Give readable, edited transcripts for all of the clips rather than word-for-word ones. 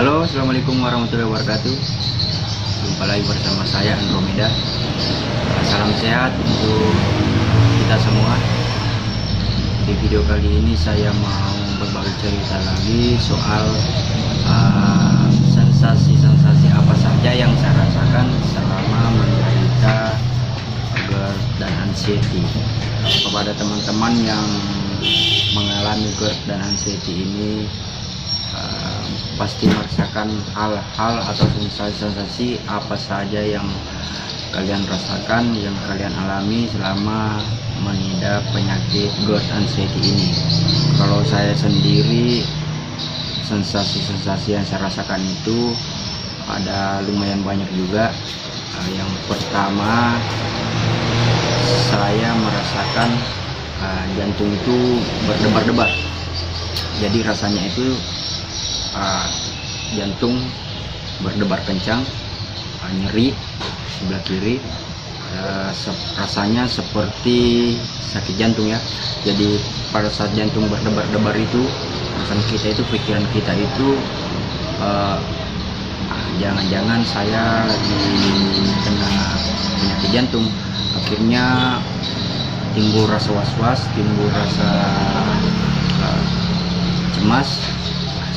Halo, assalamualaikum warahmatullahi wabarakatuh. Jumpa lagi bersama saya Andromeda. Salam sehat untuk kita semua. Di video kali ini saya mau berbagi cerita lagi soal sensasi-sensasi apa saja yang saya rasakan selama menderita GERD dan anxiety. Kepada teman-teman yang mengalami GERD dan anxiety ini, pasti merasakan hal-hal atau sensasi-sensasi apa saja yang kalian rasakan, yang kalian alami selama mengidap penyakit GERD anxiety ini. Kalau saya sendiri, sensasi-sensasi yang saya rasakan itu ada lumayan banyak juga. Yang pertama, saya merasakan jantung itu berdebar-debar. Jadi rasanya itu jantung berdebar kencang, nyeri sebelah kiri, rasanya seperti sakit jantung ya. Jadi pada saat jantung berdebar-debar itu, perasaan kita itu, pikiran kita itu, jangan-jangan saya lagi kena penyakit jantung. Akhirnya timbul rasa was-was, timbul rasa cemas,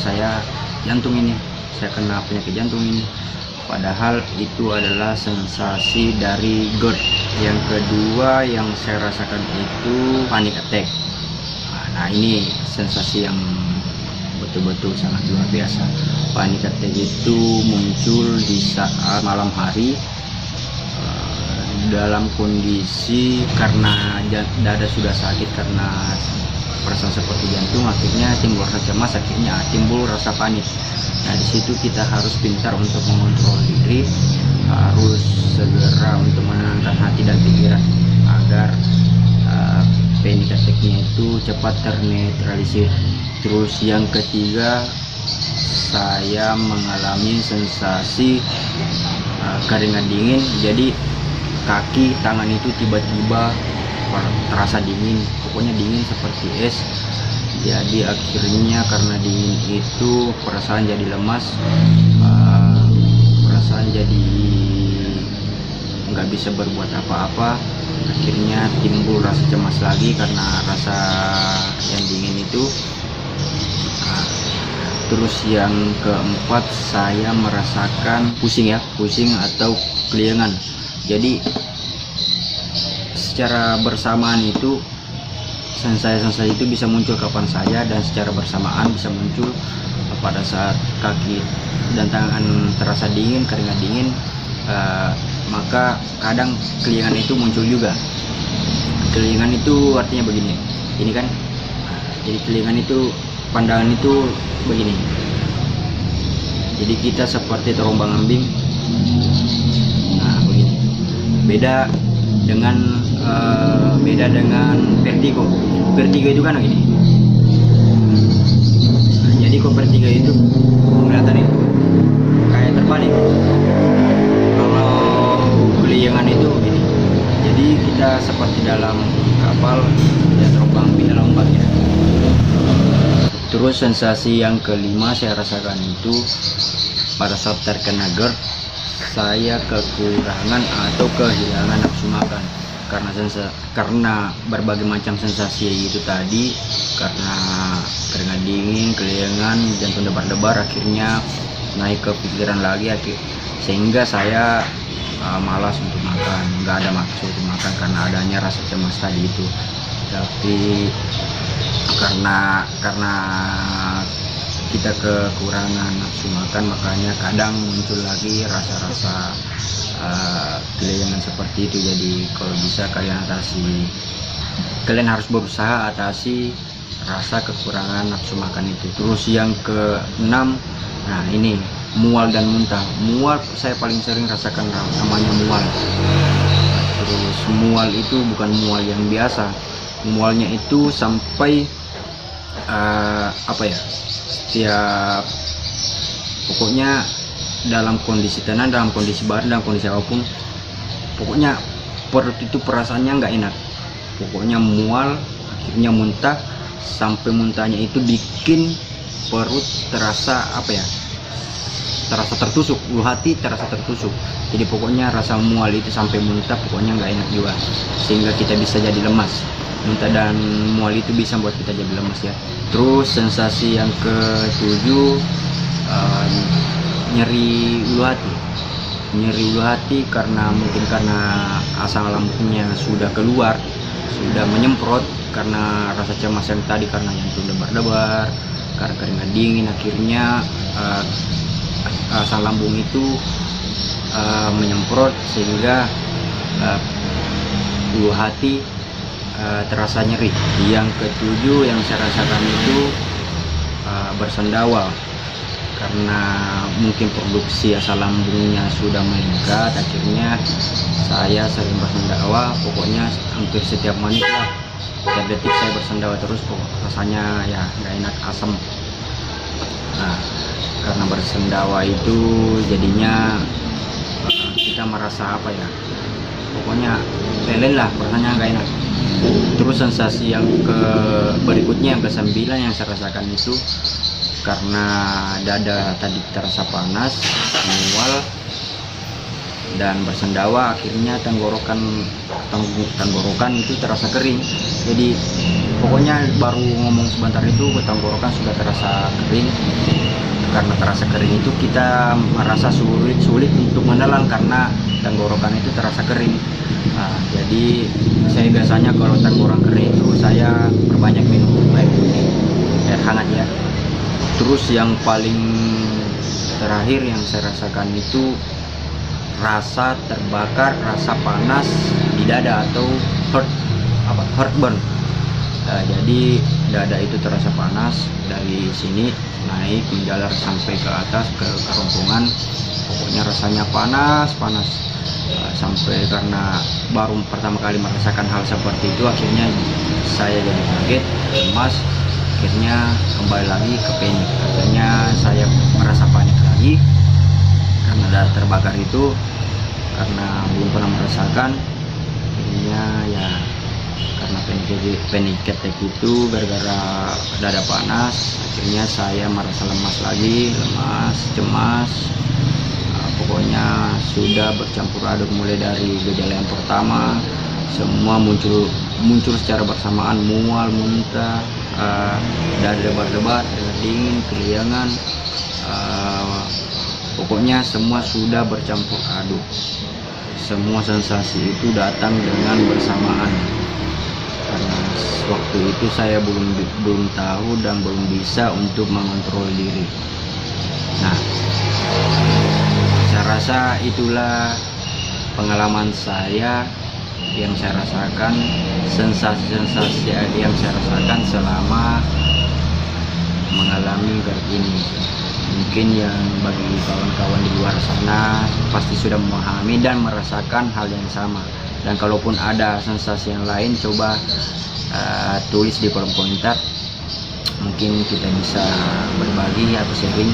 saya jantung ini, saya kena penyakit jantung ini. Padahal itu adalah sensasi dari GERD. Yang kedua yang saya rasakan itu panic attack. Nah, ini sensasi yang betul-betul sangat luar biasa. Panic attack itu muncul di saat malam hari, dalam kondisi karena dada sudah sakit karena perasaan seperti jantung, akhirnya timbul rasa cemas, akhirnya timbul rasa panik. Nah, di situ kita harus pintar untuk mengontrol diri, harus segera untuk menenangkan hati dan pikiran agar panic attack-nya itu cepat ternetralisir. Terus yang ketiga, saya mengalami sensasi keringat dingin. Jadi kaki, tangan itu tiba-tiba terasa dingin, pokoknya dingin seperti es. Jadi akhirnya karena dingin itu perasaan jadi lemas, perasaan jadi nggak bisa berbuat apa-apa. Akhirnya timbul rasa cemas lagi karena rasa yang dingin itu. Terus yang keempat, saya merasakan pusing atau keliengan. Jadi secara bersamaan itu sensasi-sensasi itu bisa muncul kapan saja dan secara bersamaan bisa muncul pada saat kaki dan tangan terasa dingin, keringat dingin, maka kadang keliengan itu muncul juga. Keliengan itu artinya begini, ini kan, jadi keliengan itu, pandangan itu begini. Jadi kita seperti terombang-ambing. Nah, begini. Beda dengan vertigo. Vertigo itu kan begini. Nah, jadi kalau vertigo itu kelihatan itu kayak terbalik. Kalau keliengan itu begini. Jadi kita seperti dalam kapal dan terombang di dalam ombak ya. Terus sensasi yang kelima saya rasakan itu pada saat terkena GERD, saya kekurangan atau kehilangan nafsu makan karena berbagai macam sensasi itu tadi, karena keringat dingin, keliengan, jantung debar-debar, akhirnya naik ke pikiran lagi, sehingga saya malas untuk makan, nggak ada maksud untuk makan karena adanya rasa cemas tadi itu. Tapi karena kita kekurangan nafsu makan, makanya kadang muncul lagi rasa-rasa keliengan seperti itu. Jadi kalau bisa kalian atasi, kalian harus berusaha atasi rasa kekurangan nafsu makan itu. Terus yang keenam, nah ini mual dan muntah. Mual saya paling sering rasakan namanya mual. Terus mual itu bukan mual yang biasa, mualnya itu sampai setiap, pokoknya dalam kondisi tenang, dalam kondisi badan, dalam kondisi apapun, pokoknya perut itu perasaannya nggak enak, pokoknya mual, akhirnya muntah, sampai muntahnya itu bikin perut terasa terasa tertusuk, ulu hati terasa tertusuk. Jadi pokoknya rasa mual itu sampai muntah, pokoknya nggak enak juga, sehingga kita bisa jadi lemas. Muntah dan mual itu bisa buat kita jadi lemas ya. Terus sensasi yang ketujuh, nyeri ulu hati. Nyeri ulu hati karena mungkin karena asam lambungnya sudah keluar, sudah menyemprot karena rasa cemas yang tadi, karena jantung debar-debar, karena keringat dingin, akhirnya asam lambung itu menyemprot sehingga ulu hati terasa nyeri. Yang ketujuh yang saya rasakan itu bersendawa, karena mungkin produksi asam lambungnya sudah meningkat, akhirnya saya sering bersendawa. Pokoknya hampir setiap menit lah, setiap detik saya bersendawa terus, rasanya ya nggak enak, asam. Nah, karena bersendawa itu jadinya kita merasa apa ya, pokoknya lelen lah, rasanya nggak enak. Terus sensasi yang berikutnya, yang ke-9 yang saya rasakan itu karena dada tadi terasa panas, mual dan bersendawa, akhirnya tenggorokan itu terasa kering. Jadi pokoknya baru ngomong sebentar itu tenggorokan sudah terasa kering. Karena terasa kering itu kita merasa sulit untuk menelan karena tenggorokan itu terasa kering. Nah, jadi saya biasanya kalau tenggorokan kering itu saya perbanyak minum air putih, air hangat ya. Terus yang paling terakhir yang saya rasakan itu rasa terbakar, rasa panas di dada atau heartburn. Nah, jadi dada itu terasa panas dari sini naik menjalar sampai ke atas ke kerongkongan. Pokoknya rasanya panas. Sampai karena baru pertama kali merasakan hal seperti itu, akhirnya saya jadi kaget, cemas. Akhirnya kembali lagi ke panik. Akhirnya saya merasa panik lagi karena dada terbakar itu, karena belum pernah merasakan. Akhirnya ya karena panic attack itu gara-gara dada panas, akhirnya saya merasa lemas lagi, cemas. Pokoknya sudah bercampur aduk, mulai dari gejala yang pertama semua muncul secara bersamaan, mual, muntah, dada debar-debar, keringat dingin, keliangan, pokoknya semua sudah bercampur aduk. Semua sensasi itu datang dengan bersamaan. Karena waktu itu saya belum tahu dan belum bisa untuk mengontrol diri. Nah, saya rasa itulah pengalaman saya yang saya rasakan, sensasi-sensasi yang saya rasakan selama mengalami GERD ini. Mungkin yang bagi kawan-kawan di luar sana pasti sudah memahami dan merasakan hal yang sama. Dan kalaupun ada sensasi yang lain, coba tulis di kolom komentar. Mungkin kita bisa berbagi atau sharing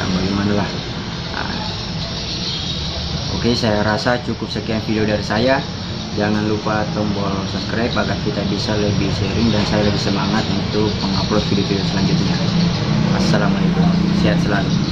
bagaimana lah. Oke, saya rasa cukup sekian video dari saya. Jangan lupa tombol subscribe agar kita bisa lebih sharing dan saya lebih semangat untuk mengupload video-video selanjutnya. Assalamualaikum, sehat selalu.